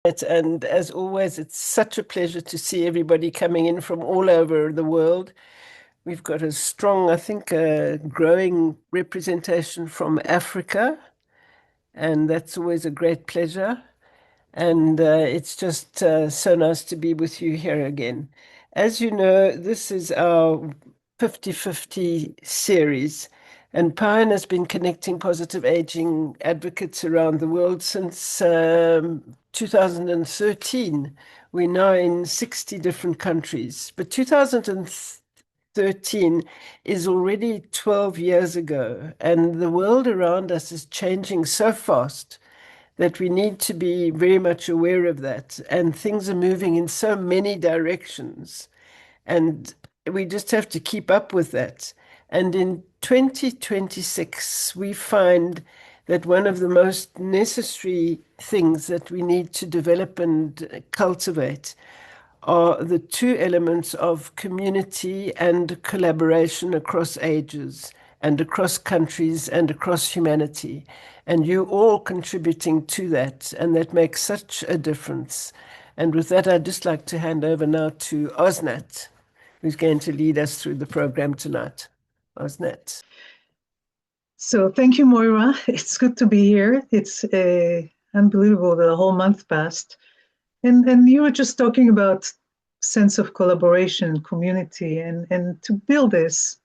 And as always, it's such a pleasure to see everybody coming in from all over the world. We've got a strong, I think, growing representation from Africa, and that's always a great pleasure. And it's just so nice to be with you here again. As you know, this is our 50-50 series, and Pine has been connecting positive aging advocates around the world since 2013. We're now in 60 different countries, but 2013 is already 12 years ago, and the world around us is changing so fast that we need to be very much aware of that. And things are moving in so many directions. And we just have to keep up with that. And in 2026, we find that one of the most necessary things that we need to develop and cultivate are the two elements of community and collaboration across ages and across countries and across humanity. And you all contributing to that, and that makes such a difference. And with that, I'd just like to hand over now to Osnat, who's going to lead us through the program tonight. Osnat. So thank you, Moira. It's good to be here. It's unbelievable that a whole month passed. And you were just talking about sense of collaboration and community, and to build this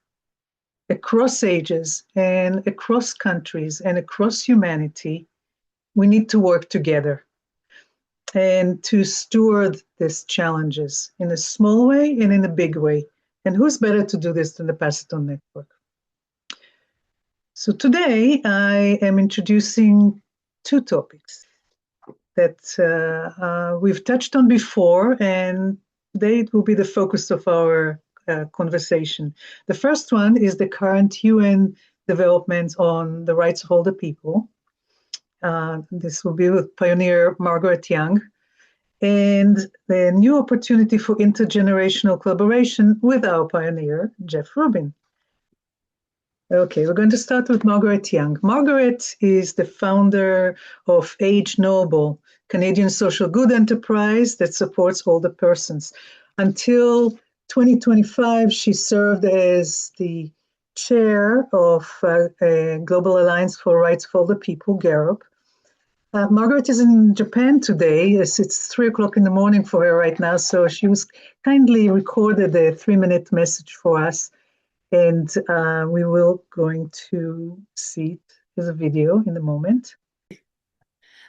across ages and across countries and across humanity, we need to work together and to steward these challenges in a small way and in a big way. And who's better to do this than the Paciton Network? So today I am introducing two topics that we've touched on before, and they will be the focus of our conversation. The first one is the current UN developments on the rights of older people. This will be with pioneer Margaret Young, and the new opportunity for intergenerational collaboration with our pioneer, Jeff Rubin. Okay, we're going to start with Margaret Young. Margaret is the founder of Age Noble, Canadian social good enterprise that supports older persons. Until 2025, she served as the chair of Global Alliance for Rights of Older People, GAROP. Margaret is in Japan today. It's 3 o'clock in the morning for her right now, so she was kindly recorded a 3-minute message for us. And we will going to see it as a video in a moment.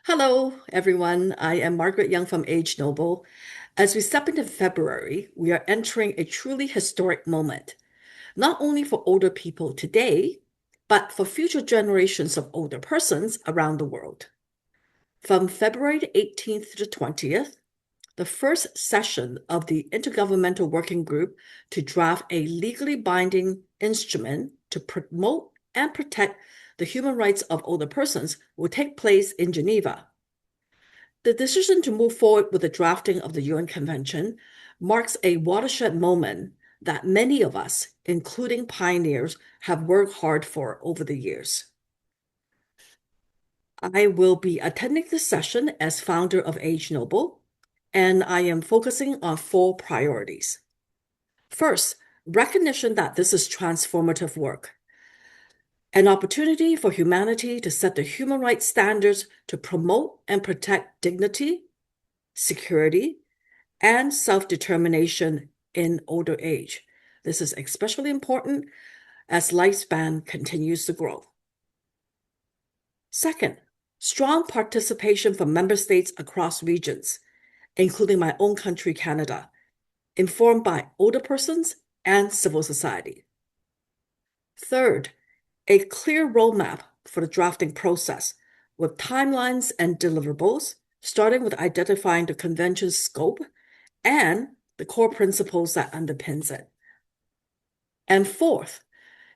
Hello, everyone. I am Margaret Young from Age Noble. As we step into February, we are entering a truly historic moment, not only for older people today, but for future generations of older persons around the world. From February 18th to the 20th, the first session of the Intergovernmental Working Group to draft a legally binding instrument to promote and protect the human rights of older persons will take place in Geneva. The decision to move forward with the drafting of the UN Convention marks a watershed moment that many of us, including pioneers, have worked hard for over the years. I will be attending this session as founder of Age Noble, and I am focusing on 4 priorities. First, recognition that this is transformative work, an opportunity for humanity to set the human rights standards to promote and protect dignity, security, and self-determination in older age. This is especially important as lifespan continues to grow. Second, strong participation from member states across regions, including my own country, Canada, informed by older persons and civil society. Third, a clear roadmap for the drafting process with timelines and deliverables, starting with identifying the convention's scope and the core principles that underpins it. And fourth,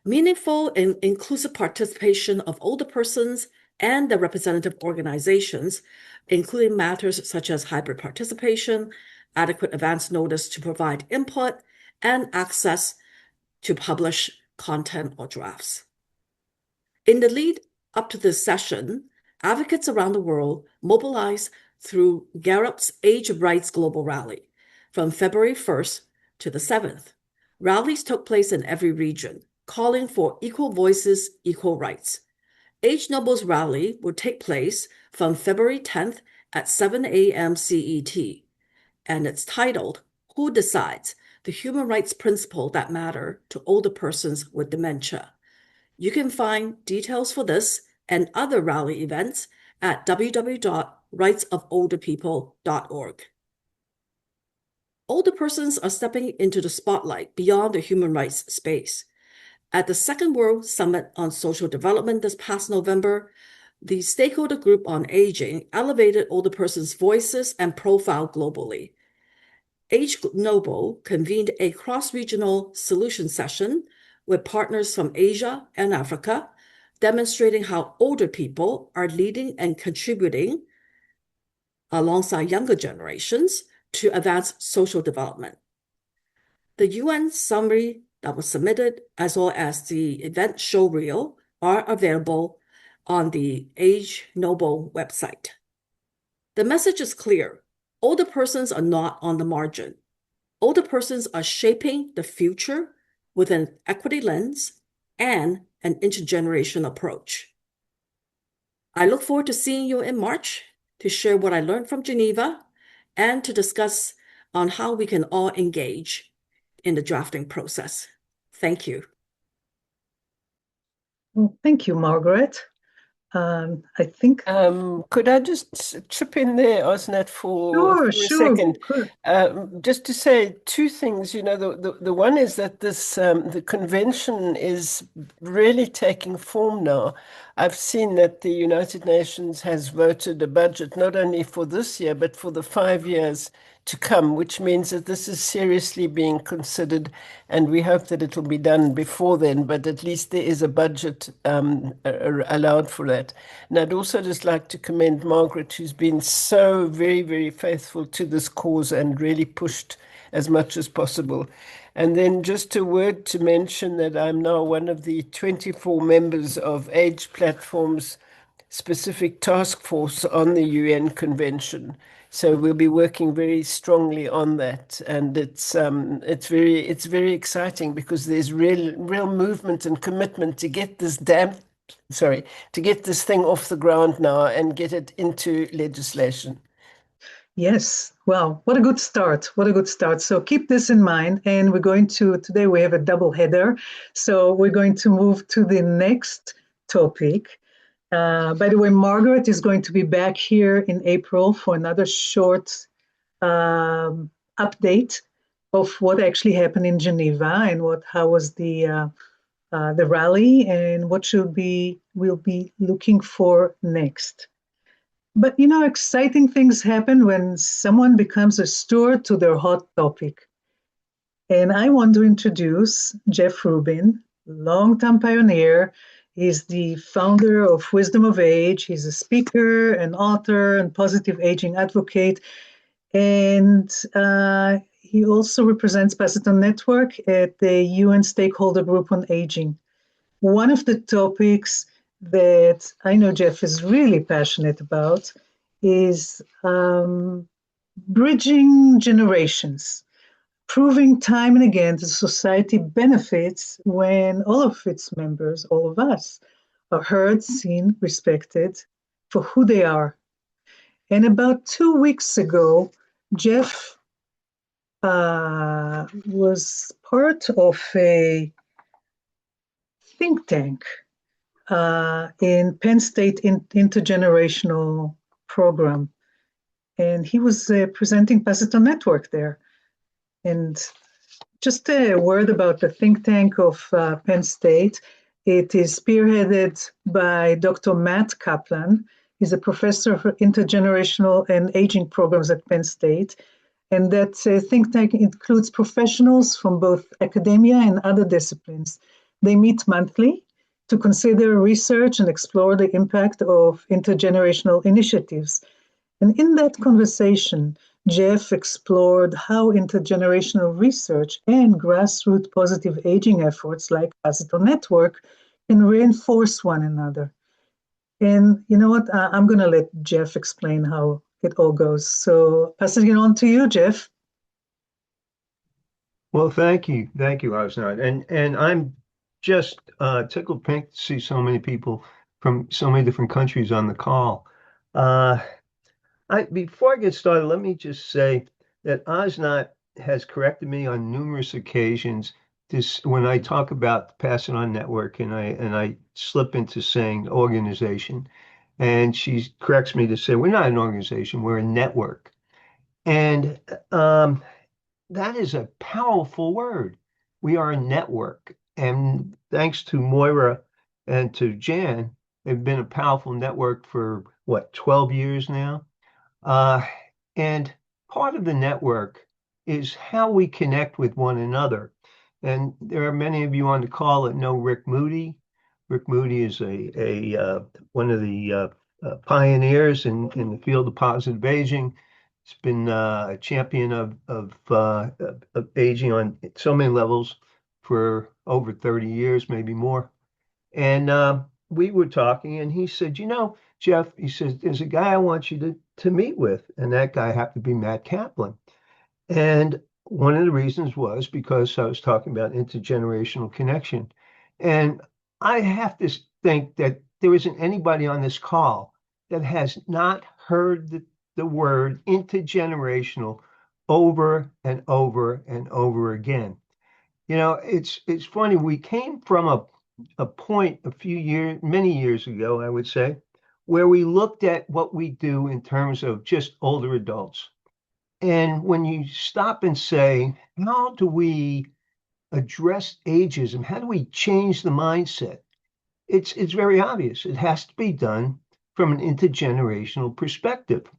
meaningful and inclusive participation of older persons and their representative organizations, including matters such as hybrid participation, adequate advance notice to provide input, and access to publish content or drafts. In the lead up to this session, advocates around the world mobilized through Gallup's Age of Rights Global Rally from February 1st to the 7th. Rallies took place in every region, calling for equal voices, equal rights. Age Noble's rally will take place from February 10th at 7 a.m. CET, and it's titled, Who Decides? The Human Rights Principle That Matter to Older Persons with Dementia. You can find details for this and other rally events at www.rightsofolderpeople.org. Older persons are stepping into the spotlight beyond the human rights space. At the Second World Summit on Social Development this past November, the stakeholder group on aging elevated older persons' voices and profile globally. Age Noble convened a cross-regional solution session with partners from Asia and Africa, demonstrating how older people are leading and contributing alongside younger generations to advance social development. The UN summary that was submitted, as well as the event showreel, are available on the Age Noble website. The message is clear. Older persons are not on the margin. Older persons are shaping the future with an equity lens and an intergenerational approach. I look forward to seeing you in March to share what I learned from Geneva and to discuss on how we can all engage in the drafting process. Thank you. Well, thank you, Margaret. I think. Could I just chip in there, Osnat, for a Sure, second? good. Just to say two things. The one is that this the convention is really taking form now. I've seen that the United Nations has voted a budget not only for this year but for the 5 years to come, which means that this is seriously being considered, and we hope that it will be done before then, but at least there is a budget allowed for that. And I'd also just like to commend Margaret, who's been so very, very faithful to this cause and really pushed as much as possible. And then just a word to mention that I'm now one of the 24 members of Age Platform's specific task force on the UN Convention. So we'll be working very strongly on that, and it's very exciting because there's real movement and commitment to get this to get this thing off the ground now and get it into legislation. Yes. Wow. What a good start. What a good start. So keep this in mind. And today we have a double header. So we're going to move to the next topic. By the way, Margaret is going to be back here in April for another short update of what actually happened in Geneva and how was the rally and what we'll be looking for next. But exciting things happen when someone becomes a steward to their hot topic. And I want to introduce Jeff Rubin, longtime pioneer. He's the founder of Wisdom of Age. He's a speaker, an author, and positive aging advocate. And he also represents Pacitan Network at the UN Stakeholder Group on Aging. One of the topics that I know Jeff is really passionate about is bridging generations, proving time and again that society benefits when all of its members, all of us, are heard, seen, respected for who they are. And about 2 weeks ago, Jeff was part of a think tank in Penn State Intergenerational program. And he was presenting Pacitan Network there. And just a word about the think tank of Penn State. It is spearheaded by Dr. Matt Kaplan. He's a professor of intergenerational and aging programs at Penn State. And that think tank includes professionals from both academia and other disciplines. They meet monthly to consider research and explore the impact of intergenerational initiatives. And in that conversation, Jeff explored how intergenerational research and grassroots positive aging efforts like Pacitan Network can reinforce one another. And you know what? I'm going to let Jeff explain how it all goes. So passing it on to you, Jeff. Well, thank you, Osnard, and I'm just tickled pink to see so many people from so many different countries on the call. Uh, before I get started, let me just say that Osnat has corrected me on numerous occasions. This when I talk about the Pass It On Network, and I slip into saying organization, and she corrects me to say we're not an organization, we're a network. And that is a powerful word. We are a network. And thanks to Moira and to Jan, they've been a powerful network for what, 12 years now? Uh, and part of the network is how we connect with one another. And there are many of you on the call that know Rick Moody. Rick Moody is one of the pioneers in the field of positive aging. He's been a champion of aging on so many levels for over 30 years, maybe more. And we were talking, and he said, "You know, Jeff," he says, "there's a guy I want you to meet with." And that guy happened to be Matt Kaplan. And one of the reasons was because I was talking about intergenerational connection. And I have to think that there isn't anybody on this call that has not heard the word intergenerational over and over and over again. You know, it's funny. We came from a point a few years, many years ago, I would say, where we looked at what we do in terms of just older adults. And when you stop and say, how do we address ageism? How do we change the mindset? It's very obvious. It has to be done from an intergenerational perspective.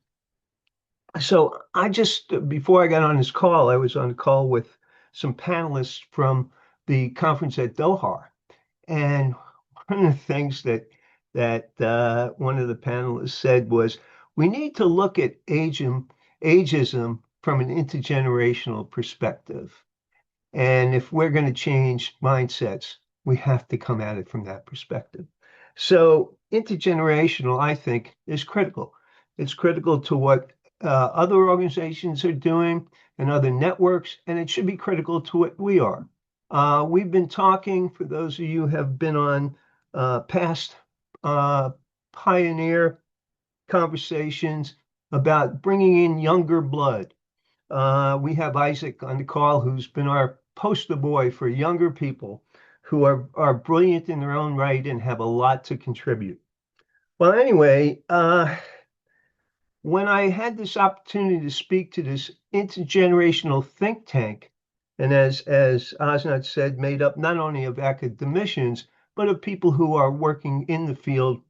So I just, before I got on this call, I was on a call with some panelists from the conference at Doha. And one of the things that one of the panelists said was, we need to look at ageism from an intergenerational perspective. And if we're going to change mindsets, we have to come at it from that perspective. So intergenerational, I think, is critical. It's critical to what other organizations are doing and other networks, and it should be critical to what we are. We've been talking, for those of you who have been on past uh, pioneer conversations about bringing in younger blood. We have Isaac on the call, who's been our poster boy for younger people who are brilliant in their own right and have a lot to contribute. Well, anyway, when I had this opportunity to speak to this intergenerational think tank, and as Osnat said, made up not only of academicians, but of people who are working in the field,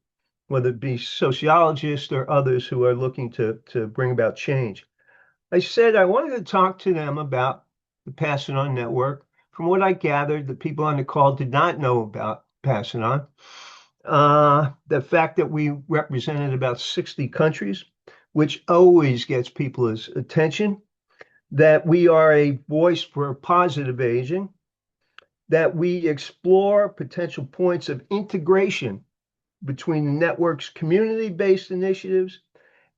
whether it be sociologists or others who are looking to bring about change. I said I wanted to talk to them about the Pass It On network. From what I gathered, the people on the call did not know about Pass It On. The fact that we represented about 60 countries, which always gets people's attention, that we are a voice for positive aging, that we explore potential points of integration between the network's community-based initiatives,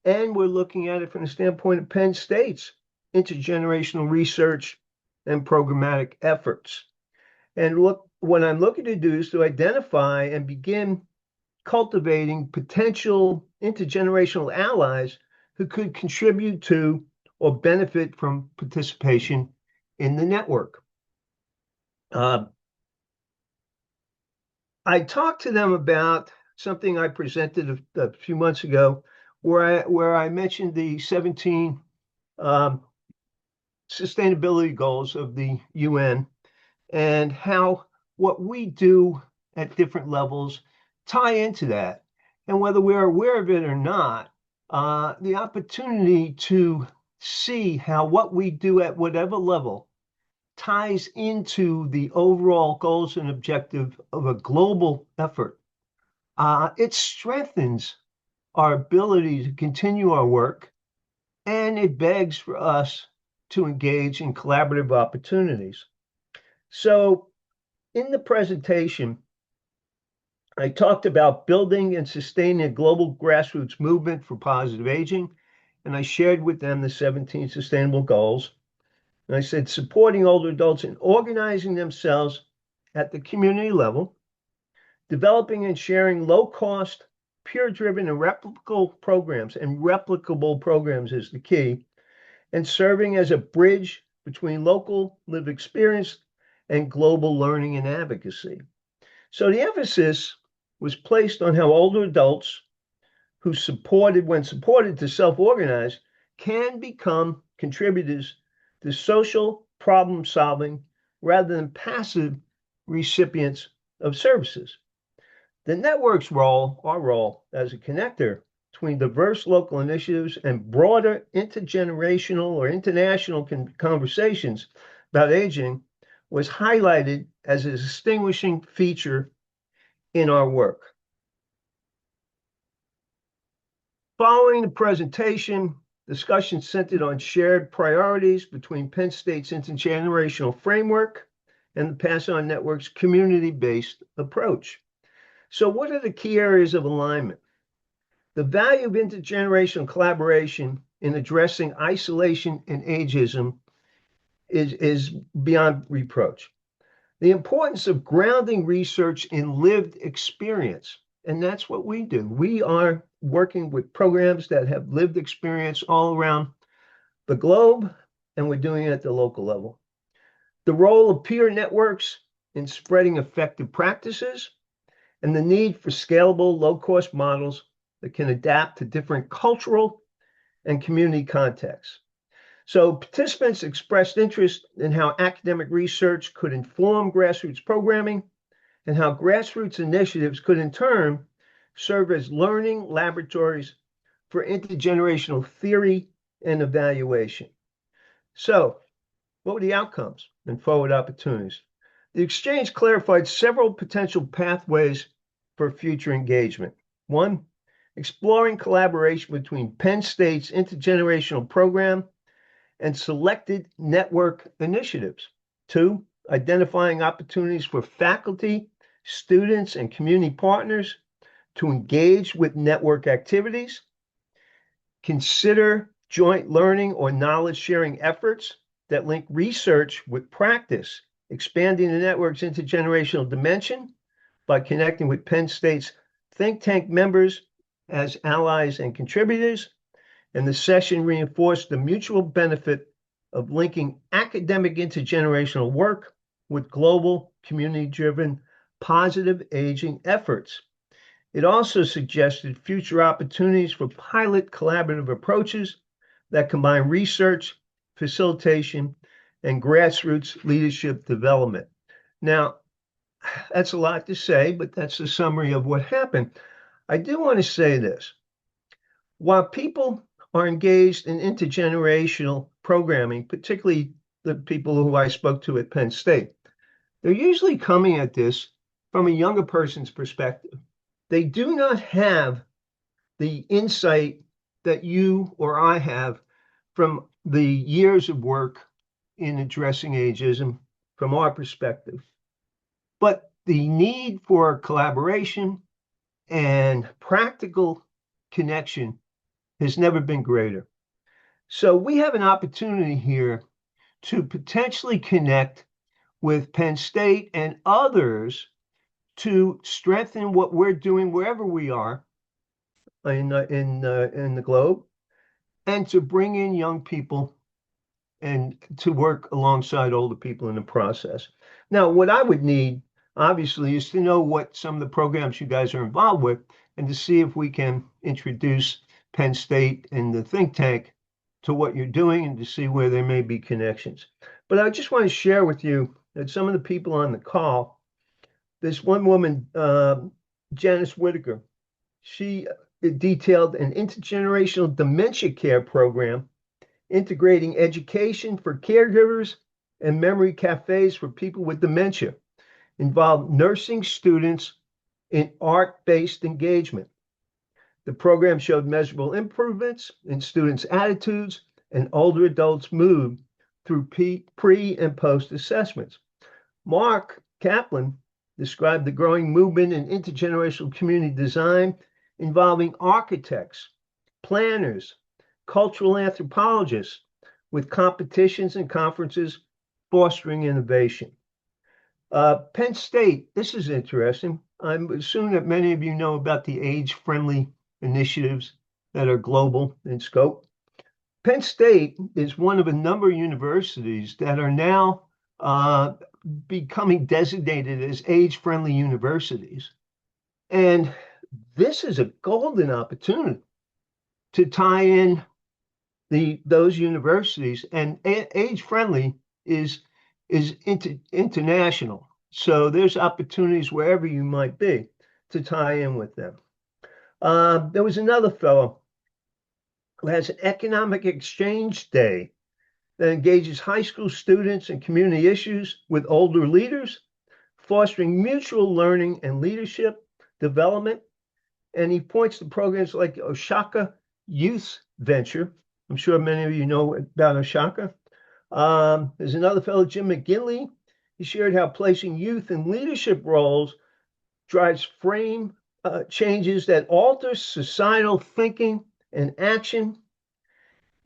and we're looking at it from the standpoint of Penn State's intergenerational research and programmatic efforts. And look, what I'm looking to do is to identify and begin cultivating potential intergenerational allies who could contribute to or benefit from participation in the network. I talked to them about something I presented a few months ago, where I mentioned the 17 um, sustainability goals of the UN, and how what we do at different levels tie into that. And whether we're aware of it or not, the opportunity to see how what we do at whatever level ties into the overall goals and objective of a global effort. It strengthens our ability to continue our work, and it begs for us to engage in collaborative opportunities. So, in the presentation, I talked about building and sustaining a global grassroots movement for positive aging. and I shared with them the 17 sustainable goals. And I said, supporting older adults in organizing themselves at the community level, developing and sharing low-cost, peer-driven, and replicable programs is the key, and serving as a bridge between local lived experience and global learning and advocacy. So the emphasis was placed on how older adults who when supported to self-organize, can become contributors to social problem solving rather than passive recipients of services. The network's role, our role as a connector between diverse local initiatives and broader intergenerational or international conversations about aging, was highlighted as a distinguishing feature in our work. Following the presentation, discussion centered on shared priorities between Penn State's intergenerational framework and the Pass On Network's community-based approach. So what are the key areas of alignment? The value of intergenerational collaboration in addressing isolation and ageism is beyond reproach. The importance of grounding research in lived experience, and that's what we do. We are working with programs that have lived experience all around the globe, and we're doing it at the local level. The role of peer networks in spreading effective practices, and the need for scalable, low-cost models that can adapt to different cultural and community contexts. So participants expressed interest in how academic research could inform grassroots programming and how grassroots initiatives could in turn serve as learning laboratories for intergenerational theory and evaluation. So what were the outcomes and forward opportunities? The exchange clarified several potential pathways for future engagement. One, exploring collaboration between Penn State's intergenerational program and selected network initiatives. Two, identifying opportunities for faculty, students, and community partners to engage with network activities, consider joint learning or knowledge sharing efforts that link research with practice, expanding the network's intergenerational dimension by connecting with Penn State's think tank members as allies and contributors. And the session reinforced the mutual benefit of linking academic intergenerational work with global community-driven positive aging efforts. It also suggested future opportunities for pilot collaborative approaches that combine research, facilitation, and grassroots leadership development. Now, that's a lot to say, but that's a summary of what happened. I do want to say this. While people are engaged in intergenerational programming, particularly the people who I spoke to at Penn State, they're usually coming at this from a younger person's perspective. They do not have the insight that you or I have from the years of work in addressing ageism from our perspective. But the need for collaboration and practical connection has never been greater. So we have an opportunity here to potentially connect with Penn State and others to strengthen what we're doing wherever we are in the globe, and to bring in young people and to work alongside older people in the process. Now, what I would need, obviously, is to know what some of the programs you guys are involved with and to see if we can introduce Penn State and the think tank to what you're doing and to see where there may be connections. But I just want to share with you that some of the people on the call, this one woman, Janice Whitaker, she detailed an intergenerational dementia care program integrating education for caregivers and memory cafes for people with dementia, involved nursing students in art-based engagement. The program showed measurable improvements in students' attitudes and older adults' mood through pre and post assessments. Mark Kaplan described the growing movement in intergenerational community design involving architects, planners, cultural anthropologists with competitions and conferences fostering innovation. Penn State, this is interesting. I'm assuming that many of you know about the age-friendly initiatives that are global in scope. Penn State is one of a number of universities that are now becoming designated as age-friendly universities. And this is a golden opportunity to tie in those universities, and age-friendly is international. So there's opportunities wherever you might be to tie in with them. There was another fellow who has an economic exchange day that engages high school students and community issues with older leaders, fostering mutual learning and leadership development. And he points to programs like Oshaka Youth Venture. I'm sure many of you know about Oshaka. There's another fellow, Jim McGinley. He shared how placing youth in leadership roles drives frame changes that alter societal thinking and action.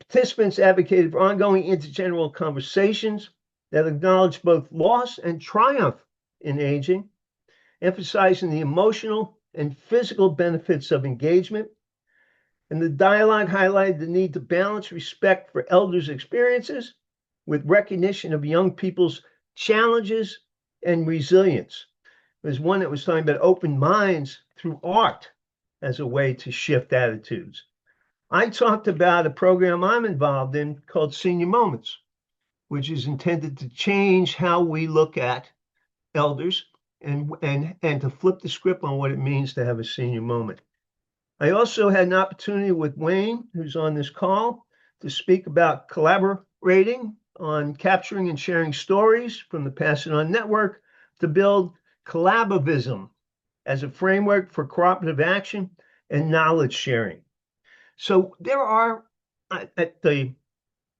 Participants advocated for ongoing intergenerational conversations that acknowledge both loss and triumph in aging, emphasizing the emotional and physical benefits of engagement. And the dialogue highlighted the need to balance respect for elders' experiences with recognition of young people's challenges and resilience. There's one that was talking about open minds through art as a way to shift attitudes. I talked about a program I'm involved in called Senior Moments, which is intended to change how we look at elders and to flip the script on what it means to have a senior moment. I also had an opportunity with Wayne, who's on this call, to speak about collaborating on capturing and sharing stories from the Pass It On network to build collabovism as a framework for cooperative action and knowledge sharing. So there are, at the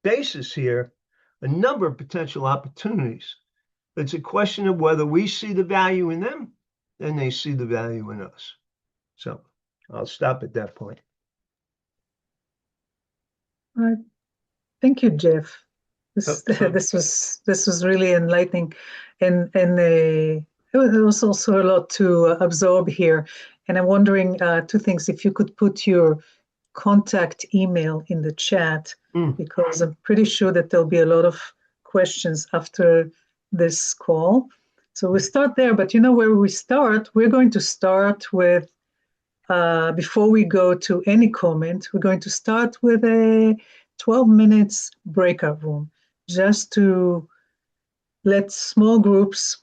basis here, a number of potential opportunities. It's a question of whether we see the value in them and they see the value in us. So I'll stop at that point. Thank you, Jeff. Oh, This was really enlightening, and there was also a lot to absorb here. And I'm wondering two things: if you could put your contact email in the chat, because I'm pretty sure that there'll be a lot of questions after this call. So we'll start there, but you know where we start? We're going to start with, before we go to any comment, we're going to start with a 12 minutes breakout room, just to let small groups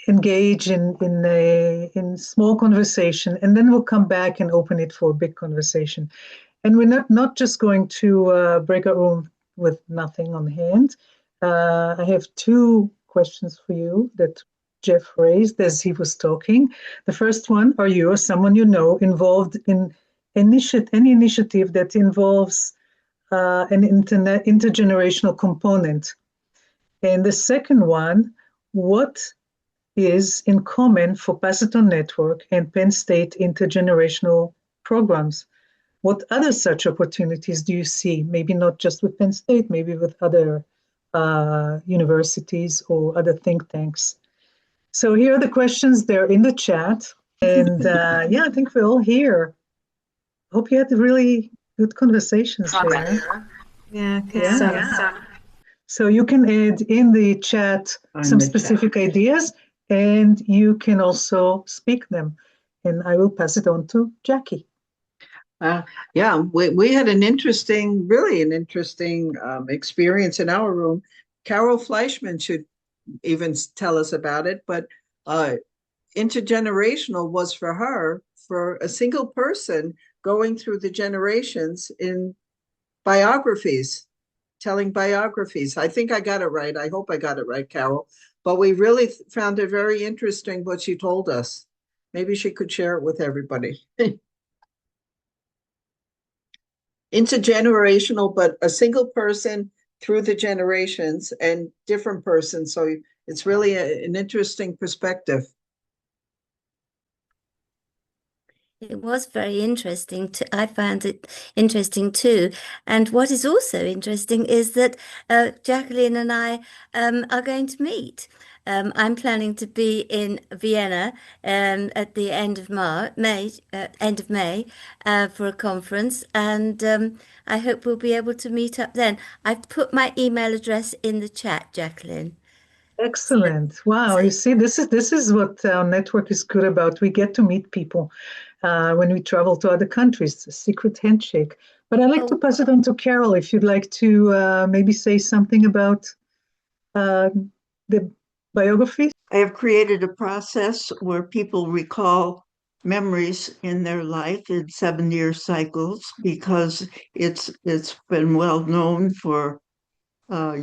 engage in small conversation, and then we'll come back and open it for a big conversation. And we're not just going to breakout room with nothing on hand. I have two questions for you that Jeff raised as he was talking. The first one: are you or someone you know involved in any initiative that involves an intergenerational component? And the second one: what is in common for Pass It On Network and Penn State intergenerational programs? What other such opportunities do you see? Maybe not just with Penn State, maybe with other universities or other think tanks. So here are the questions. They're in the chat. And yeah, I think we're all here. Hope you had really good conversations there. Yeah. So you can add in the chat some specific ideas, and you can also speak them. And I will pass it on to Jackie. Yeah, we had an interesting experience in our room. Carol Fleischman should even tell us about it, but intergenerational was for her, for a single person going through the generations in biographies, telling biographies. I think I got it right. I hope I got it right, Carol. But we really found it very interesting what she told us. Maybe she could share it with everybody. Intergenerational, but a single person through the generations and different persons. So it's really an interesting perspective. It was very interesting. I found it interesting too. And what is also interesting is that Jacqueline and I are going to meet. I'm planning to be in Vienna at the end of end of May, for a conference, and I hope we'll be able to meet up then. I've put my email address in the chat, Jacqueline. Excellent. Wow. So, You see, this is what our network is good about. We get to meet people when we travel to other countries. It's a secret handshake. But I'd like to oh, pass it on to Carol if you'd like to maybe say something about uh, the biography. I have created a process where people recall memories in their life in 7 year cycles because it's been well known for uh,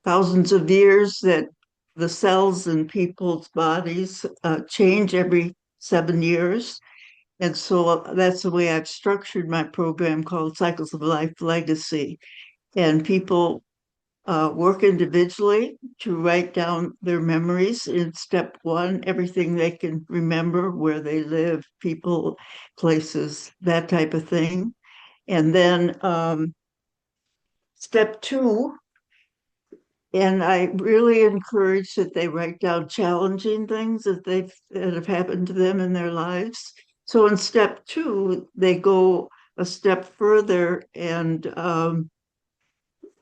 thousands of years that the cells in people's bodies change every 7 years. And so that's the way I've structured my program called Cycles of Life Legacy. And people work individually to write down their memories in step one, everything they can remember, where they live, people, places, that type of thing. And then step two, and I really encourage that they write down challenging things that have happened to them in their lives. So in step two, they go a step further and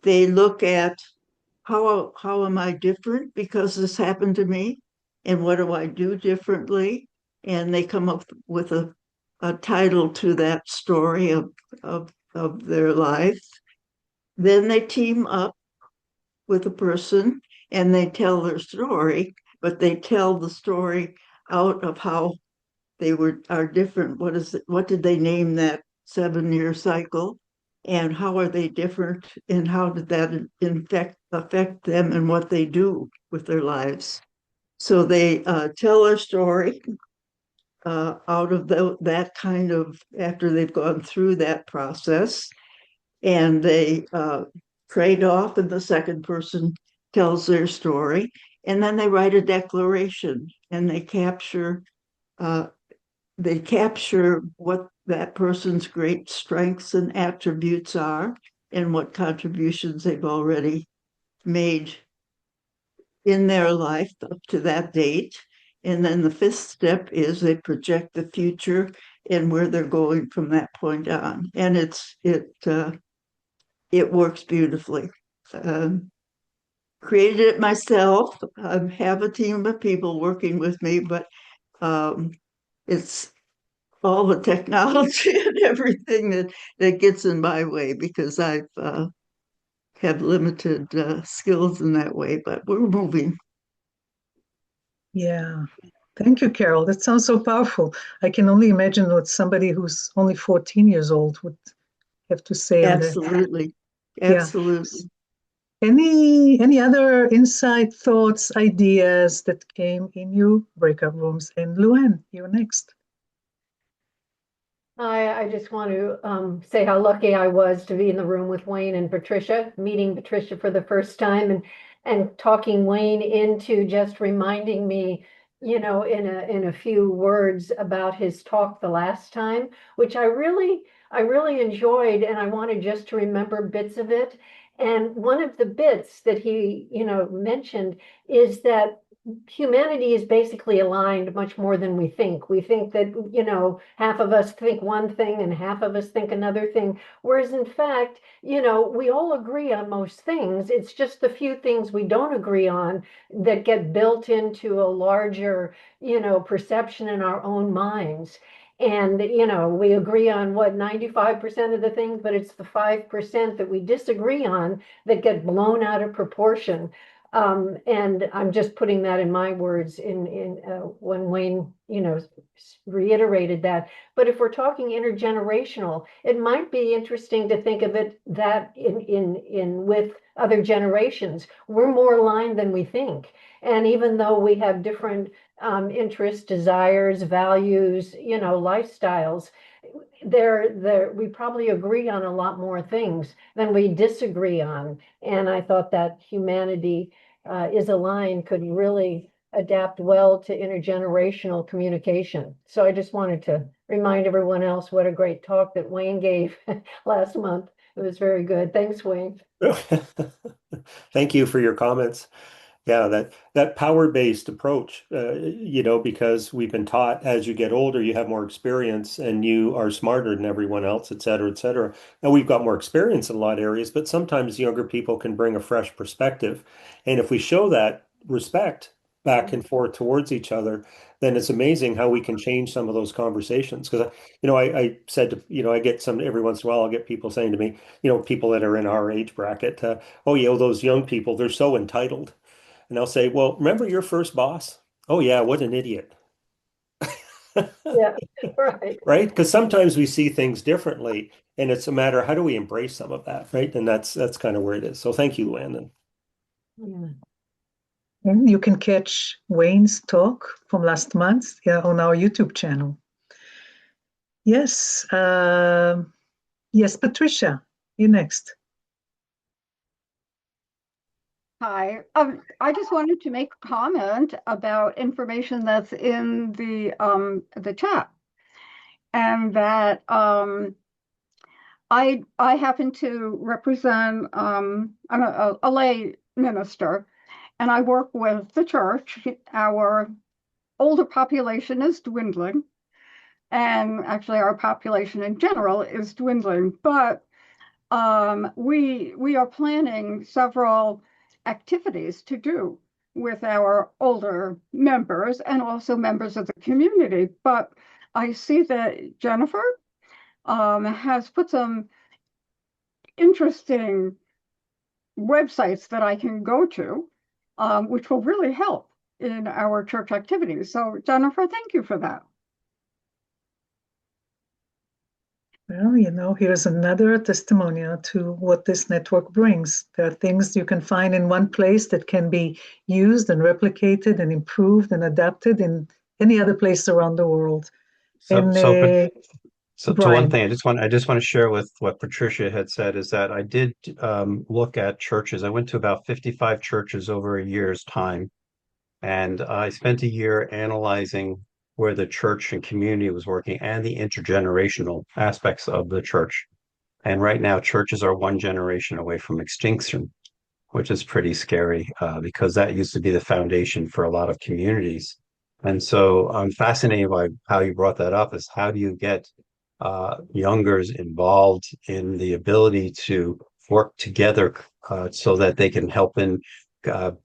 they look at how am I different because this happened to me, and what do I do differently? And they come up with a title to that story of their life. Then they team up with a person and they tell their story, but they tell the story out of how they are different. What did they name that 7 year cycle? And how are they different? And how did that affect them and what they do with their lives? So they tell their story out of that kind of, after they've gone through that process, and they trade off, and the second person tells their story, and then they write a declaration, and uh, they capture what that person's great strengths and attributes are, and what contributions they've already made in their life up to that date. And then the fifth step is they project the future and where they're going from that point on. And it works beautifully. Um, Created it myself. I have a team of people working with me, but um, it's all the technology and everything that gets in my way because I've have limited skills in that way. But we're moving. Yeah. Thank you, Carol. That sounds so powerful. I can only imagine what somebody who's only 14 years old would have to say on that. Absolutely, Yeah. absolutely. Any other insight, thoughts, ideas that came in your breakout rooms? And Luann, you're next. I just want to say how lucky I was to be in the room with Wayne and Patricia, meeting Patricia for the first time and talking Wayne into just reminding me, in a few words about his talk the last time, which I really enjoyed, and I wanted just to remember bits of it. And one of the bits that he, mentioned is that humanity is basically aligned much more than we think. We think that, half of us think one thing and half of us think another thing. Whereas in fact, we all agree on most things. It's just the few things we don't agree on that get built into a larger, perception in our own minds. And, we agree on what 95% of the things, but it's the 5% that we disagree on that get blown out of proportion. And I'm just putting that in my words in when Wayne, reiterated that. But if we're talking intergenerational, it might be interesting to think of it that in with other generations, we're more aligned than we think. And even though we have different interests, desires, values, lifestyles, we probably agree on a lot more things than we disagree on. And I thought that humanity is aligned could really adapt well to intergenerational communication. So I just wanted to remind everyone else what a great talk that Wayne gave last month. It was very good. Thanks, Wayne. Thank you for your comments. Yeah, that power-based approach, because we've been taught as you get older, you have more experience and you are smarter than everyone else, et cetera, et cetera. And we've got more experience in a lot of areas, but sometimes younger people can bring a fresh perspective. And if we show that respect back and forth towards each other, then it's amazing how we can change some of those conversations. Because, I said, I get some every once in a while, I'll get people saying to me, people that are in our age bracket, oh, yeah, those young people, they're so entitled. And they'll say, well, remember your first boss? Oh, yeah, what an idiot. Yeah, right. Right? Because sometimes we see things differently, and it's a matter of how do we embrace some of that, right? And that's kind of where it is. So thank you, Landon. Yeah. And you can catch Wayne's talk from last month, on our YouTube channel. Yes. Yes, Patricia, you next. Hi, I just wanted to make a comment about information that's in the chat, and that I happen to represent I'm a lay minister, and I work with the church. Our older population is dwindling, and actually our population in general is dwindling, but we are planning several activities to do with our older members and also members of the community. But I see that Jennifer has put some interesting websites that I can go to, which will really help in our church activities. So Jennifer, thank you for that. Well, here's another testimonial to what this network brings. There are things you can find in one place that can be used and replicated and improved and adapted in any other place around the world. So, And to one Brian, thing, I just want to share with what Patricia had said is that I did look at churches. I went to about 55 churches over a year's time, and I spent a year analyzing where the church and community was working and the intergenerational aspects of the church. And right now, churches are one generation away from extinction, which is pretty scary because that used to be the foundation for a lot of communities. And so I'm fascinated by how you brought that up is how do you get youngers involved in the ability to work together so that they can help in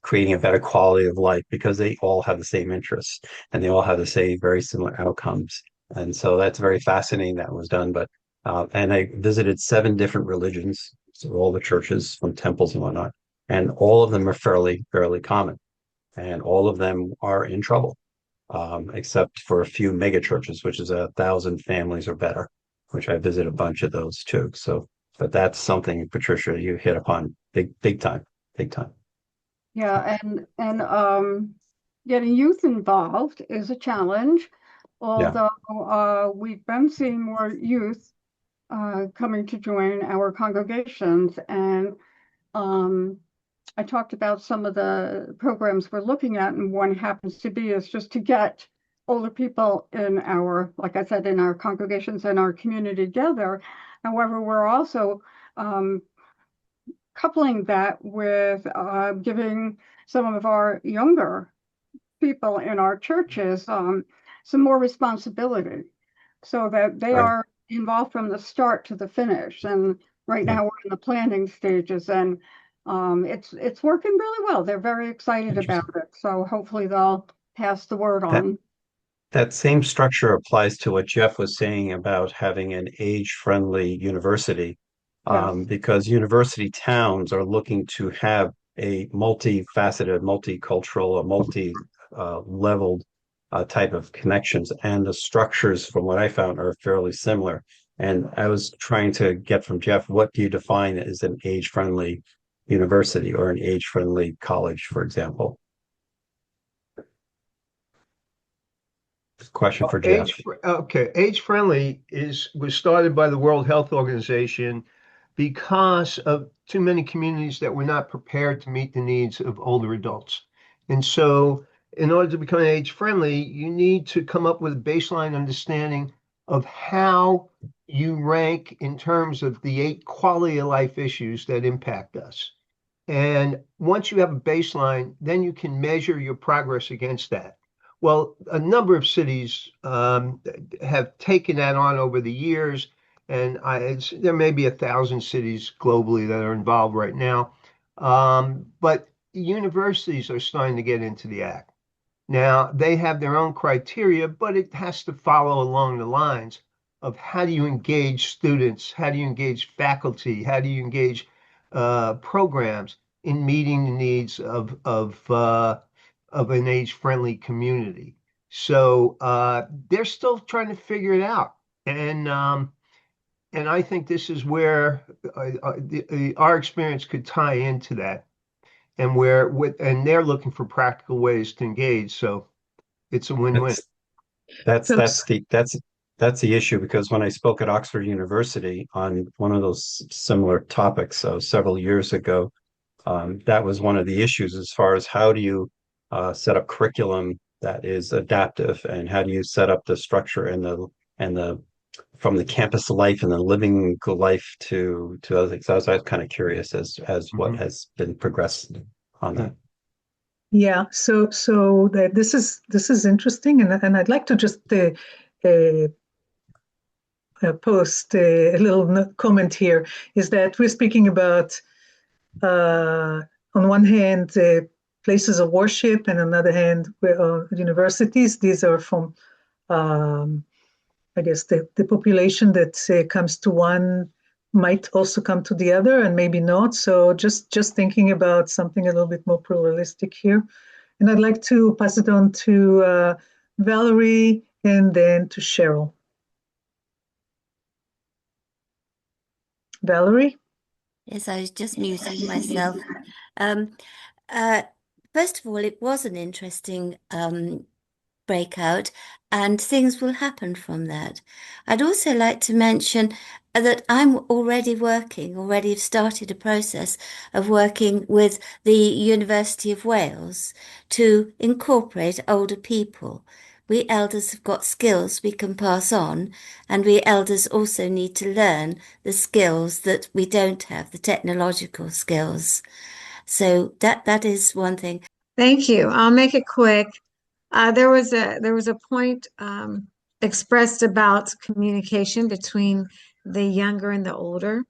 creating a better quality of life because they all have the same interests and they all have the same very similar outcomes. And so that's very fascinating that was done. But and I visited 7 different religions, so all the churches from temples and whatnot, and all of them are fairly common, and all of them are in trouble, except for a few mega churches, which is 1,000 families or better, which I visit a bunch of those too. So, but that's something, Patricia, you hit upon big time, big time. Yeah, and getting youth involved is a challenge, Yeah. although we've been seeing more youth coming to join our congregations. And I talked about some of the programs we're looking at, and one happens to be is just to get older people in our, like I said, in our congregations and our community together. However, we're also coupling that with giving some of our younger people in our churches some more responsibility so that they Right. are involved from the start to the finish. And right Yeah. now we're in the planning stages, and it's working really well. They're very excited about Interesting. it. So hopefully they'll pass the word That on. that same structure applies to what Jeff was saying about having an age-friendly university, Yes. because university towns are looking to have a multifaceted, multicultural, a multi-leveled type of connections, and the structures, from what I found, are fairly similar. And I was trying to get from Jeff, what do you define as an age-friendly university or an age-friendly college, for example? Question for Jeff. Age friendly was started by the World Health Organization because of too many communities that were not prepared to meet the needs of older adults. And so in order to become age friendly, you need to come up with a baseline understanding of how you rank in terms of the 8 quality of life issues that impact us. And once you have a baseline, then you can measure your progress against that. Well, a number of cities have taken that on over the years, and there may be 1,000 cities globally that are involved right now. But universities are starting to get into the act. Now, they have their own criteria, but it has to follow along the lines of how do you engage students, how do you engage faculty, how do you engage programs in meeting the needs of an age-friendly community. So they're still trying to figure it out, and I think this is where our experience could tie into that, and and they're looking for practical ways to engage. So it's a win-win. That's that's So, that's the that's that's the issue because when I spoke at Oxford University on one of those similar topics several years ago, that was one of the issues as far as how do you set up curriculum that is adaptive and how do you set up the structure and the from the campus life and the living life to other things. I was kind of curious as what Mhm. has been progressed on Yeah. that. yeah, so that this is interesting, and I'd like to just uh, post a little comment here. Is that we're speaking about on one hand places of worship, and on the other hand universities. These are from um, I guess the population that comes to one might also come to the other, and maybe not. So just thinking about something a little bit more pluralistic here. And I'd like to pass it on to Valerie and then to Cheryl. Valerie? Yes, I was just muting myself. Um, uh, First of all, it was an interesting breakout, and things will happen from that. I'd also like to mention that I'm already have started a process of working with the University of Wales to incorporate older people. We elders have got skills we can pass on, and we elders also need to learn the skills that we don't have, the technological skills. So that is one thing. Thank you. I'll make it quick. There was a point expressed about communication between the younger and the older.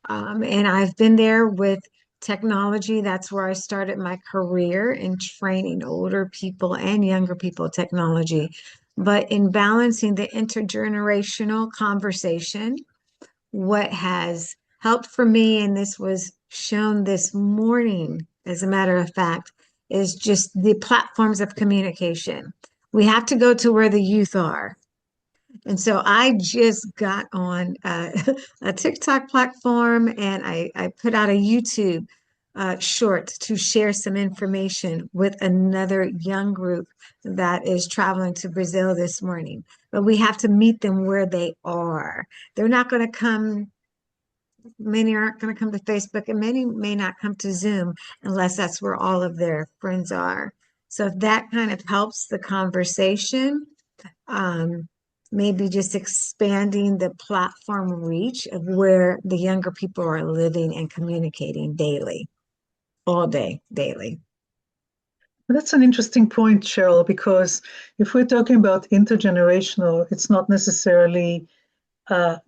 And I've been there with technology. That's where I started my career in training older people and younger people technology. But in balancing the intergenerational conversation, what has helped for me, and this was shown this morning, as a matter of fact, is just the platforms of communication. We have to go to where the youth are. And so I just got on a TikTok platform and I put out a YouTube short to share some information with another young group that is traveling to Brazil this morning. But we have to meet them where they are. They're not going to come, many aren't going to come to Facebook, and many may not come to Zoom unless that's where all of their friends are. So if that kind of helps the conversation, um, maybe just expanding the platform reach of where the younger people are living and communicating daily, all day, daily. That's an interesting point, Cheryl, because if we're talking about intergenerational, it's not necessarily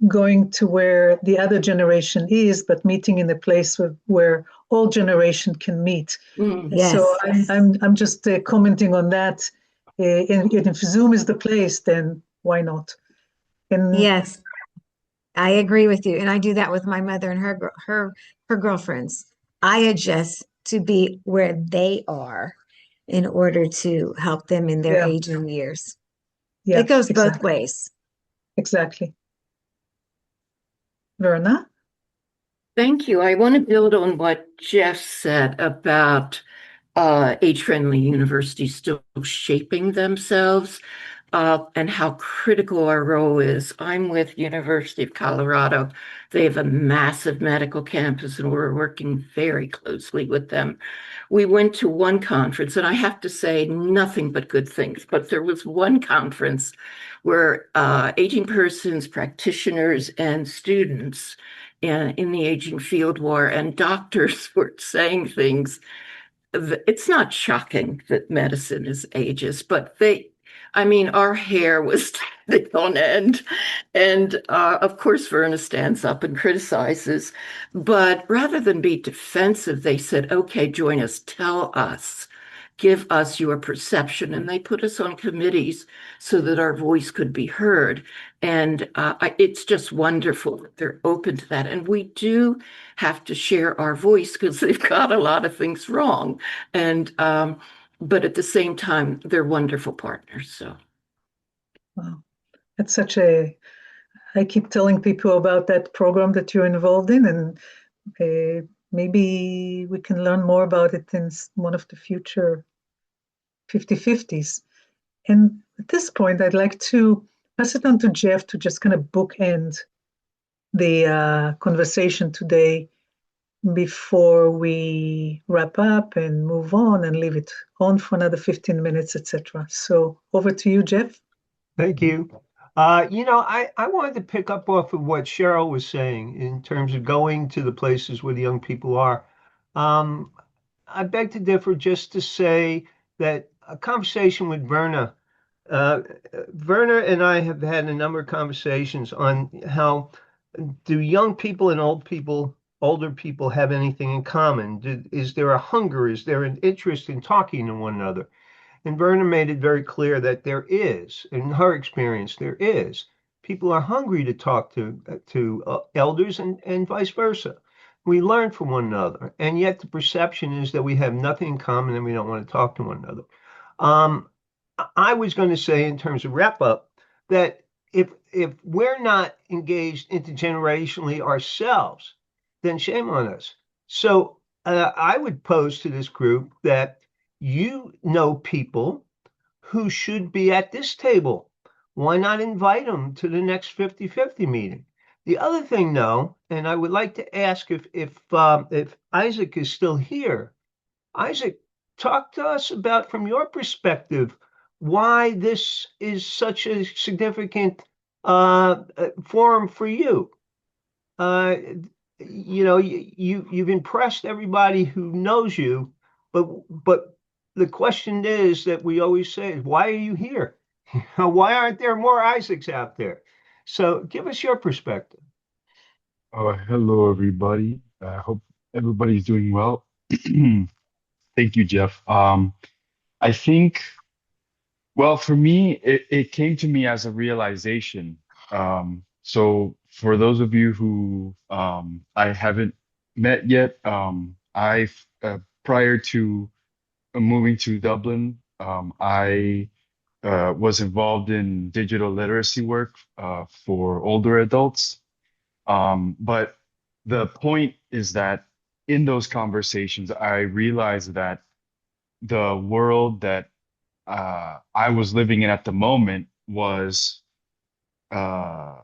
going to where the other generation is, but meeting in a place where all generation can meet. Yes. So I'm just commenting on that. And if Zoom is the place, then why not? And Yes, I agree with you. And I do that with my mother and her girlfriends. I adjust to be where they are in order to help them in their yeah, aging years. yeah, It goes both exactly, ways. exactly. Verna? Thank you. I want to build on what Jeff said about age-friendly universities still shaping themselves. and how critical our role is. I'm with University of Colorado. They have a massive medical campus, and we're working very closely with them. We went to one conference, and I have to say nothing but good things, but there was one conference where aging persons, practitioners, and students in the aging field were, and doctors were saying things. It's not shocking that medicine is ageist, but I mean, our hair was standing on end. And of course, Verna stands up and criticizes. But rather than be defensive, they said, okay, join us, tell us, give us your perception. And they put us on committees so that our voice could be heard. And it's just wonderful that they're open to that. And we do have to share our voice because they've got a lot of things wrong. And but at the same time, they're wonderful partners. So, Wow. It's such a, I keep telling people about that program that you're involved in, and maybe we can learn more about it in one of the future 50/50s. And at this point, I'd like to pass it on to Jeff to just kind of bookend the conversation today before we wrap up and move on and leave it on for another 15 minutes, etc. So over to you, Jeff. Thank you. I wanted to pick up off of what Cheryl was saying in terms of going to the places where the young people are. Um, I beg to differ just to say that a conversation with uh, Verna and I have had a number of conversations on how do young people and older people have anything in common? Is there a hunger? Is there an interest in talking to one another? And Verna made it very clear that there is, in her experience, there is. People are hungry to talk to elders and vice versa. We learn from one another, and yet the perception is that we have nothing in common and we don't want to talk to one another. Um, I was going to say, in terms of wrap up, that if we're not engaged intergenerationally ourselves, then shame on us. So I would pose to this group that you know people who should be at this table. Why not invite them to the next 50/50 meeting? The other thing, though, and I would like to ask if Isaac is still here. Isaac, talk to us about, from your perspective, why this is such a significant forum for you. Uh, you've impressed everybody who knows you, but the question is that we always say is, why are you here? Why aren't there more Isaacs out there? So give us your perspective. Hello, everybody. I hope everybody's doing well. Thank you, Jeff. I think, well, for me, it came to me as a realization. So for those of you who I haven't met yet, prior to moving to Dublin, I was involved in digital literacy work for older adults. But the point is that in those conversations, I realized that the world that I was living in at the moment was, uh,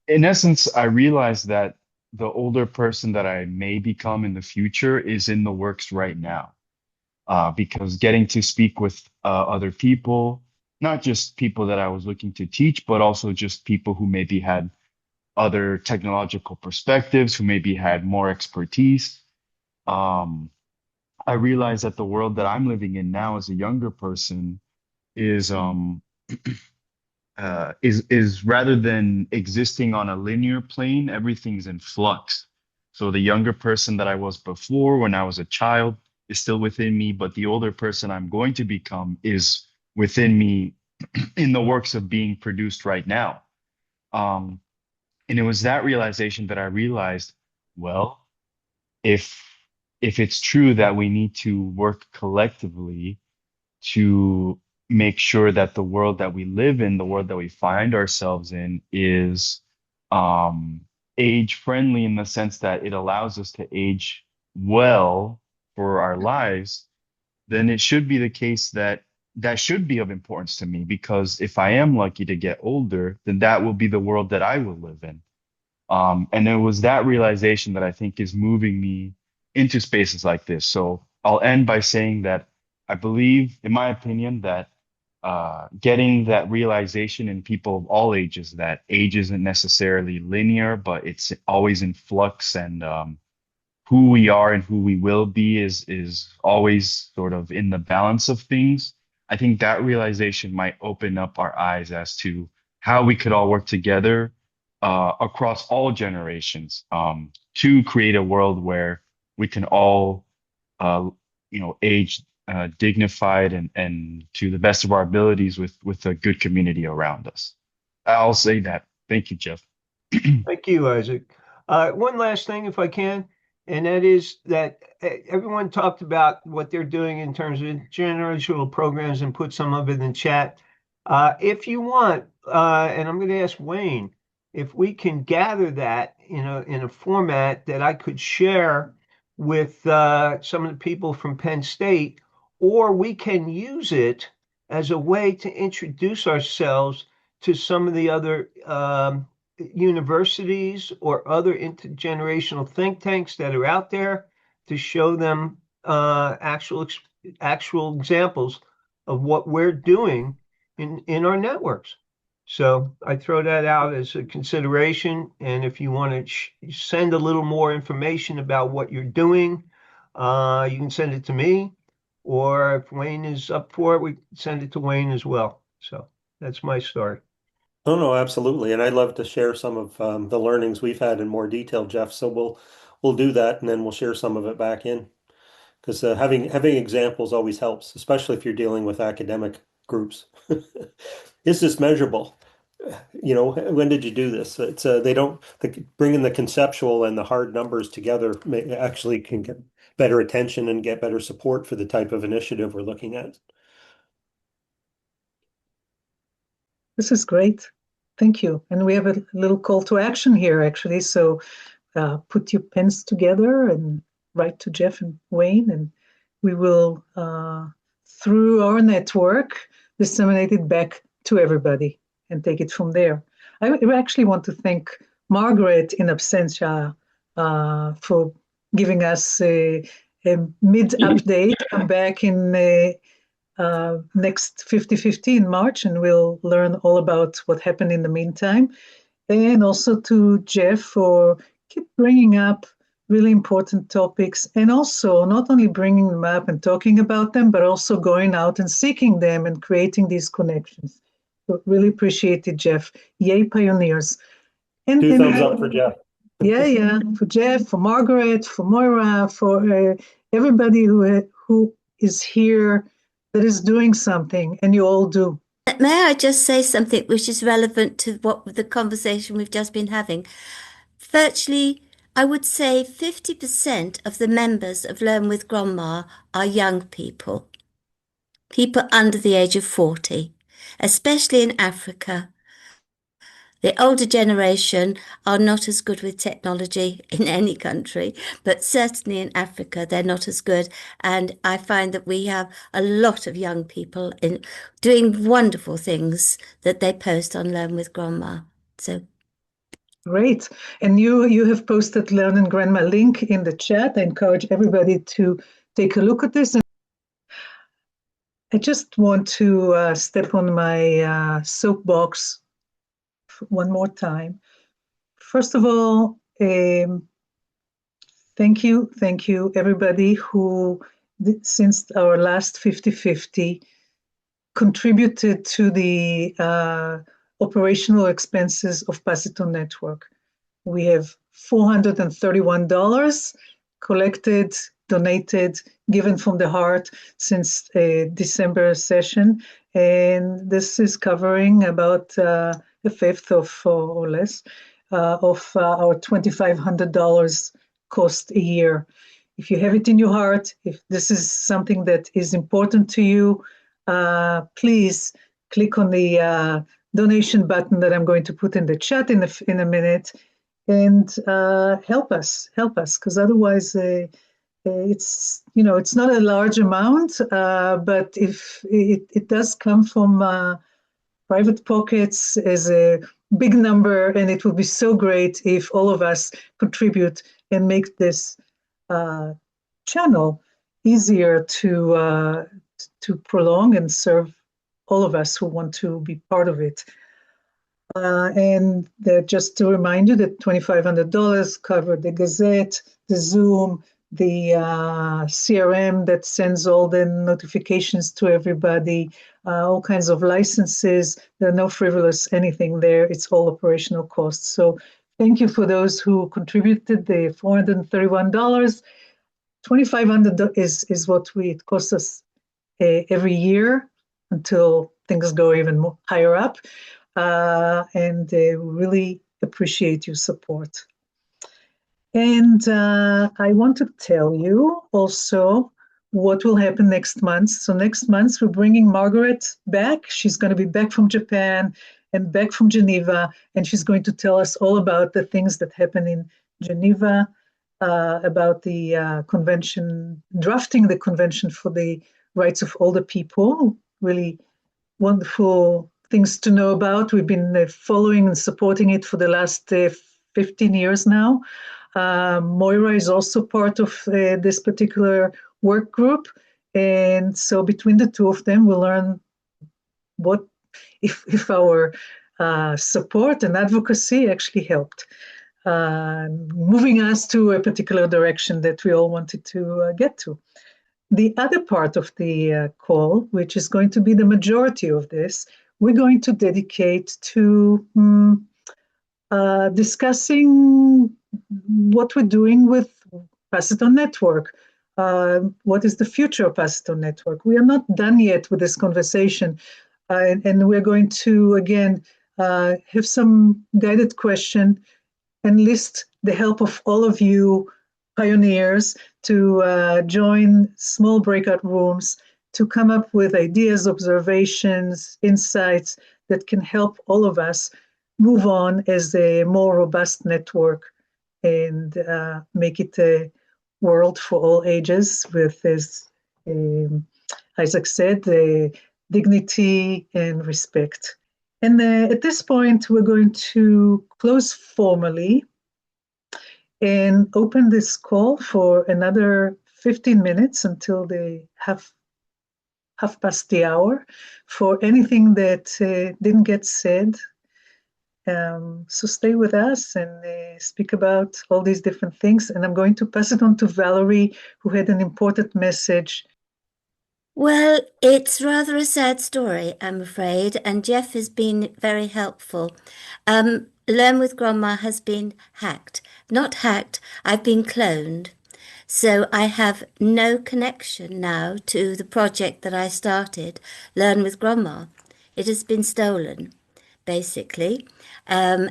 in essence, I realized that the older person that I may become in the future is in the works right now. Because getting to speak with other people, not just people that I was looking to teach, but also just people who maybe had other technological perspectives, who maybe had more expertise. Um, I realized that the world that I'm living in now as a younger person is is rather than existing on a linear plane, everything's in flux. So the younger person that I was before when I was a child is still within me, but the older person I'm going to become is within me in the works of being produced right now. Um, and it was that realization that I realized, well, if if it's true that we need to work collectively to make sure that the world that we live in, the world that we find ourselves in, is um, age friendly in the sense that it allows us to age well for our lives, then it should be the case that that should be of importance to me, because if I am lucky to get older, then that will be the world that I will live in. And it was that realization that I think is moving me into spaces like this. So I'll end by saying that I believe, in my opinion, that getting that realization in people of all ages, that age isn't necessarily linear, but it's always in flux, and who we are and who we will be is always sort of in the balance of things. I think that realization might open up our eyes as to how we could all work together across all generations to create a world where we can all, uh, age dignified and to the best of our abilities with a good community around us. I'll say that. Thank you, Jeff. Thank you, Isaac. One last thing, if I can, and that is that everyone talked about what they're doing in terms of generational programs and put some of it in chat. If you want, and I'm going to ask Wayne, if we can gather that in a format that I could share with some of the people from Penn State, or we can use it as a way to introduce ourselves to some of the other universities or other intergenerational think tanks that are out there, to show them actual examples of what we're doing in our networks. So I throw that out as a consideration. And if you want to send a little more information about what you're doing, you can send it to me. Or if Wayne is up for it, we can send it to Wayne as well. So that's my story. Oh, no, absolutely. And I'd love to share some of the learnings we've had in more detail, Jeff. So we'll do that, and then we'll share some of it back in. Because having examples always helps, especially if you're dealing with academic groups. Is this measurable? When did you do this? It's they don't bringing the conceptual and the hard numbers together actually can get better attention and get better support for the type of initiative we're looking at. This is great. Thank you. And we have a little call to action here, actually. So put your pens together and write to Jeff and Wayne, and we will, through our network, disseminate it back to everybody and take it from there. I actually want to thank Margaret in absentia for giving us a mid-update. I'm back in next 50/50 in March, and we'll learn all about what happened in the meantime. And also to Jeff for keep bringing up really important topics, and also not only bringing them up and talking about them, but also going out and seeking them and creating these connections. So really appreciate it, Jeff. Yay, pioneers. And, Two thumbs up for Jeff. Yeah, for Jeff, for Margaret, for Moira, for everybody who is here that is doing something, and you all do. May I just say something which is relevant to what the conversation we've just been having? Virtually, I would say 50% of the members of Learn with Grandma are young people under the age of 40, especially in Africa. The older generation are not as good with technology in any country, but certainly in Africa, they're not as good. And I find that we have a lot of young people doing wonderful things that they post on Learn with Grandma. So great. And you have posted Learn and Grandma link in the chat. I encourage everybody to take a look at this. I just want to step on my soapbox one more time. First of all, thank you, everybody who, since our last 50/50, contributed to the operational expenses of Pasito Network. We have $431 collected, donated, given from the heart since December session. And this is covering about a fifth of, or less, of our $2,500 cost a year. If you have it in your heart, if this is something that is important to you, please click on the donation button that I'm going to put in the chat in a minute, and help us, because otherwise It's, it's not a large amount, but if it does come from private pockets as a big number, and it would be so great if all of us contribute and make this channel easier to prolong and serve all of us who want to be part of it. And just to remind you that $2,500 covered the Gazette, the Zoom, the CRM that sends all the notifications to everybody, all kinds of licenses. There are no frivolous anything there. It's all operational costs. So thank you for those who contributed the $431. $2,500 is what it costs us every year until things go even more higher up. And really appreciate your support. And I want to tell you also what will happen next month. So next month, we're bringing Margaret back. She's going to be back from Japan and back from Geneva, and she's going to tell us all about the things that happen in Geneva, about the convention, drafting the convention for the rights of older people. Really wonderful things to know about. We've been following and supporting it for the last 15 years now. Moira is also part of this particular work group. And so between the two of them, we'll learn what if our support and advocacy actually helped, moving us to a particular direction that we all wanted to get to. The other part of the call, which is going to be the majority of this, we're going to dedicate to discussing what we're doing with Pass It On Network. What is the future of Pass It On Network? We are not done yet with this conversation. And we're going to, again, have some guided question, enlist the help of all of you pioneers to join small breakout rooms, to come up with ideas, observations, insights that can help all of us move on as a more robust network and make it a world for all ages with, as Isaac said, dignity and respect. And at this point, we're going to close formally and open this call for another 15 minutes until the half past the hour for anything that didn't get said. So stay with us and speak about all these different things. And I'm going to pass it on to Valerie, who had an important message. Well, it's rather a sad story, I'm afraid, and Jeff has been very helpful. Learn with Grandma has been hacked. Not hacked, I've been cloned. So I have no connection now to the project that I started, Learn with Grandma. It has been stolen, basically. I'm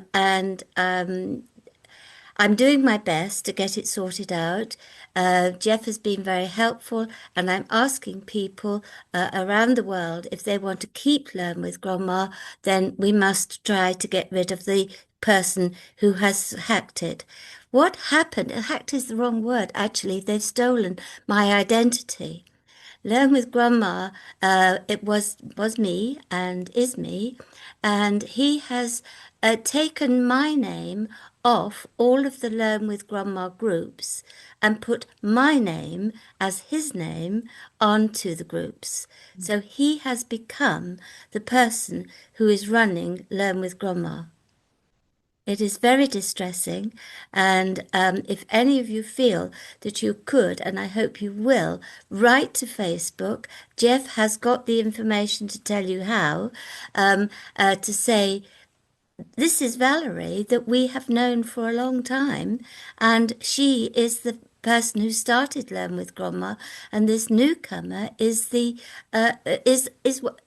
doing my best to get it sorted out. Jeff has been very helpful, and I'm asking people around the world if they want to keep Learn with Grandma, then we must try to get rid of the person who has hacked it. What happened? Hacked is the wrong word, actually. They've stolen my identity. Learn with Grandma, it was me and is me, and he has taken my name off all of the Learn with Grandma groups and put my name as his name onto the groups. So he has become the person who is running Learn with Grandma. It is very distressing, and if any of you feel that you could, and I hope you will, write to Facebook. Jeff has got the information to tell you how, to say, this is Valerie that we have known for a long time, and she is the person who started Learn with Grandma, and this newcomer is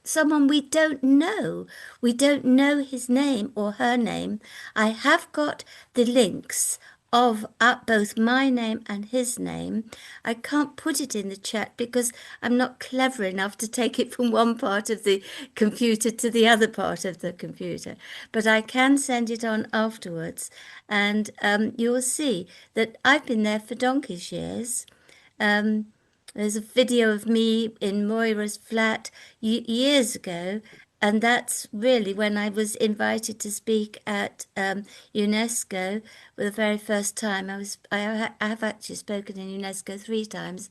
someone we don't know. We don't know his name or her name. I have got the links of both my name and his name. I can't put it in the chat because I'm not clever enough to take it from one part of the computer to the other part of the computer, but I can send it on afterwards, and you'll see that I've been there for donkey's years, There's a video of me in Moira's flat years ago, and that's really when I was invited to speak at UNESCO for the very first time. I have actually spoken in UNESCO 3 times,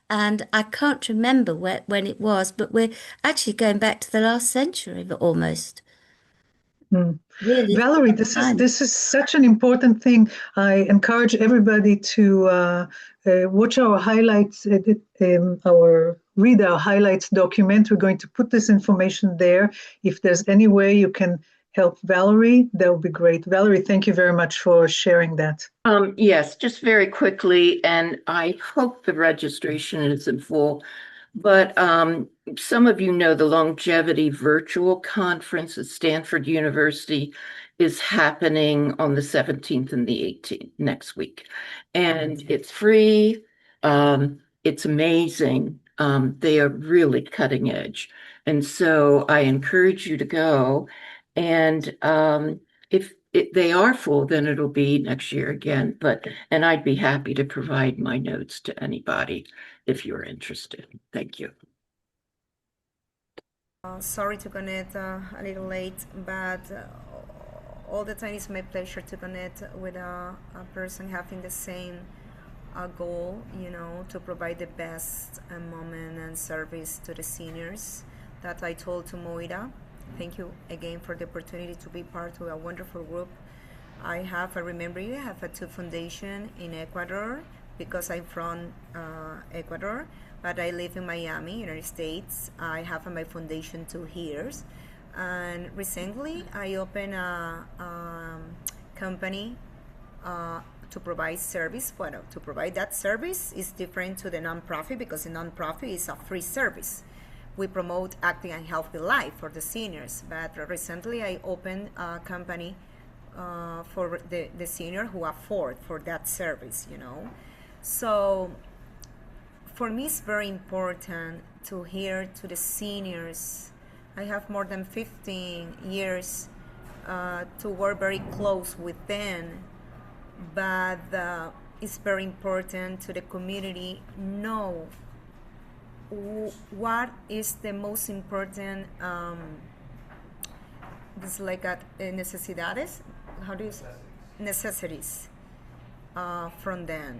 and I can't remember when it was, but we're actually going back to the last century almost. Really, Valerie, this is such an important thing. I encourage everybody to watch our highlights, read our highlights document. We're going to put this information there. If there's any way you can help Valerie, that would be great. Valerie, thank you very much for sharing that. Yes, just very quickly, and I hope the registration is in full. But some of you know the Longevity Virtual Conference at Stanford University is happening on the 17th and the 18th next week. And it's free. It's amazing. They are really cutting edge. And so I encourage you to go. And if they are full, then it'll be next year again. And I'd be happy to provide my notes to anybody if you're interested. Thank you. Sorry to connect a little late, but all the time it's my pleasure to connect with a person having the same goal, to provide the best moment and service to the seniors that I told to Moira. Thank you again for the opportunity to be part of a wonderful group. I remember you have a two foundation in Ecuador because I'm from Ecuador, but I live in Miami, United States. I have my foundation 2 years, and recently I opened a company to provide service. Well, to provide that service is different to the nonprofit because the nonprofit is a free service. We promote active and healthy life for the seniors, but recently I opened a company for the senior who afford for that service, So for me, it's very important to hear to the seniors. I have more than 15 years to work very close with them, but it's very important to the community know what is the most important. It's like necesidades. How do you say? Necessities from them.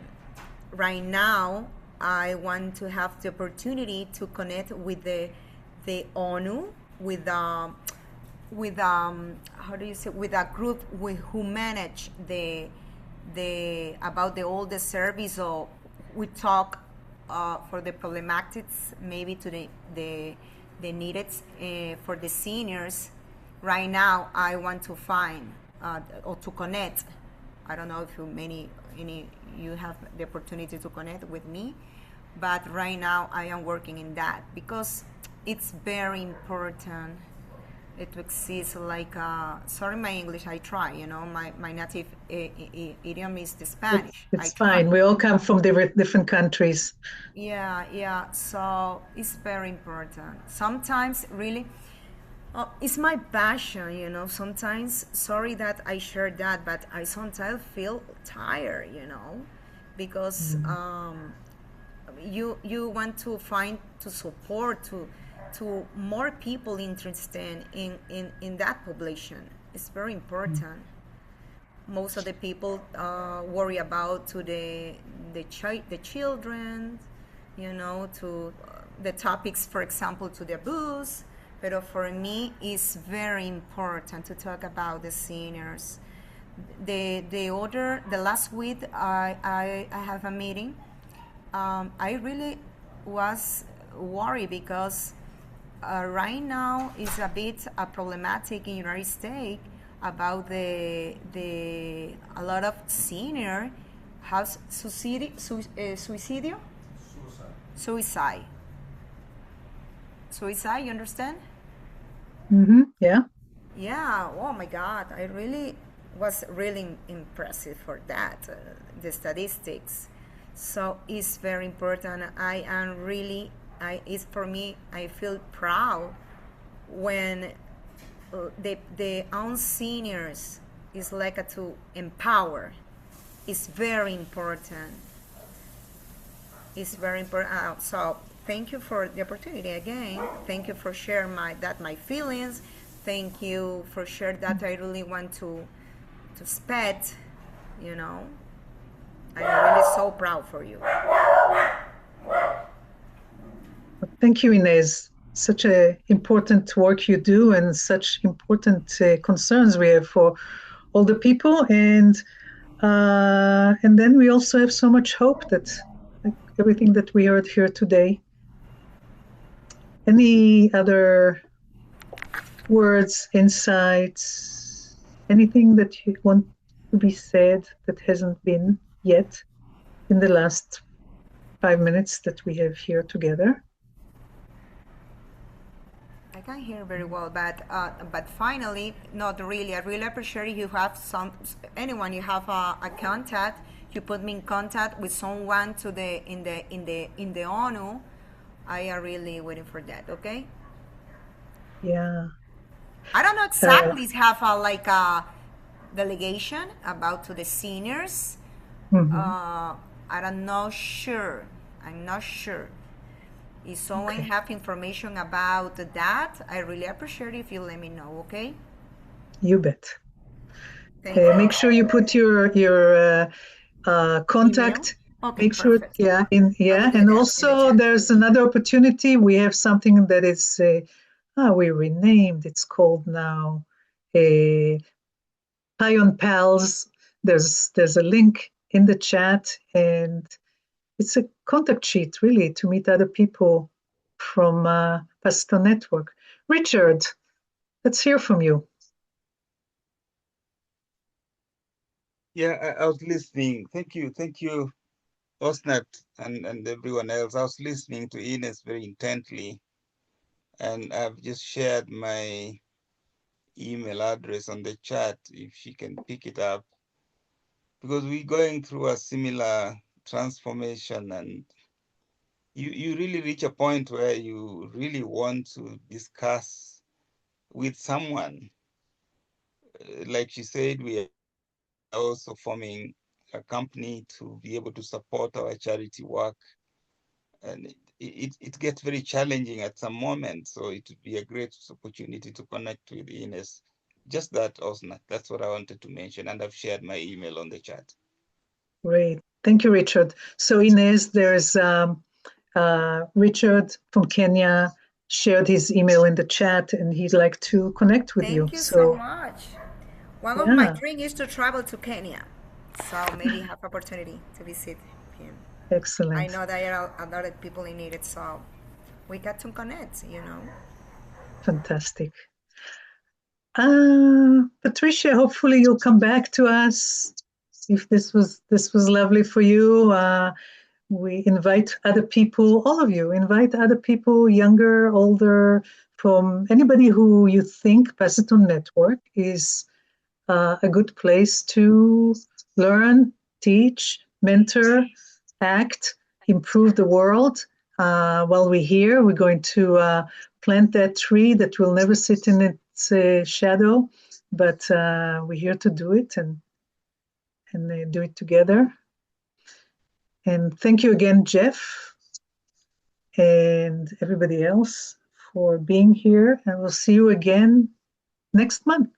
Right now, I want to have the opportunity to connect with the ONU, with how do you say, with a group who manage the about all the service, or we talk for the problematics, maybe to the needed for the seniors. Right now, I want to find or to connect. I don't know if you have the opportunity to connect with me, but right now I am working in that because it's very important to exist. Like, sorry, my English, I try. My native idiom is the Spanish. It's fine. We all come from different countries. Yeah. So it's very important. Sometimes, really. It's my passion, sometimes, sorry that I share that, but I sometimes feel tired, because you want to find, to support, to more people interested in that population. It's very important. Most of the people worry about to the children, to the topics, for example, to the abuse. But for me, it's very important to talk about the seniors. The last week, I have a meeting. I really was worried because right now is a bit problematic in United States about a lot of senior has suicide. Suicide, you understand? Yeah. Yeah. Oh my God, I really was really impressive for that, the statistics. So it's very important. It's for me, I feel proud when the own seniors is like to empower. It's very important. is very important. So thank you for the opportunity again. Thank you for sharing my feelings. Thank you for sharing that I really want to spread. You know, I'm really so proud for you. Thank you, Inez. Such a important work you do, and such important concerns we have for older people, and then we also have so much hope that, like everything that we heard here today. Any other words, insights, anything that you want to be said that hasn't been yet in the last 5 minutes that we have here together? I can hear very well, but finally, not really. I really appreciate if you have anyone you have a contact. You put me in contact with someone to the in the ONU. I am really waiting for that. Okay. Yeah. I don't know exactly have like a delegation about to the seniors. I'm not sure. I'm not sure. If someone have information about that, I really appreciate if you let me know, okay? You bet. Thank you. Make sure you put your contact. Okay, Make sure, perfect. and also there's another opportunity. We have something that is, we renamed. It's called now Pion Pals. There's a link in the chat, and it's a contact sheet really to meet other people from Pastor Network. Richard, let's hear from you. Yeah, I was listening. Thank you, Osnat and everyone else. I was listening to Ines very intently, and I've just shared my email address on the chat if she can pick it up, because we're going through a similar transformation, and you really reach a point where you really want to discuss with someone. Like she said, we are also forming a company to be able to support our charity work, and it gets very challenging at some moment. So it would be a great opportunity to connect with Ines. Just that, Osna, that's what I wanted to mention, and I've shared my email on the chat. Great. Thank you, Richard. So Inez, there's Richard from Kenya shared his email in the chat, and he'd like to connect with you. Thank you so much. One of my dreams is to travel to Kenya, so maybe have opportunity to visit him. Excellent. I know there are a lot of people in need, so we got to connect, you know. Fantastic. Patricia, hopefully you'll come back to us. If this was lovely for you, we invite other people, all of you, invite other people, younger, older, from anybody who you think Pasiton Network is a good place to learn, teach, mentor, act, improve the world. While we're here, we're going to plant that tree that will never sit in its shadow, but we're here to do it and do it together. And thank you again, Jeff, and everybody else for being here. And we'll see you again next month.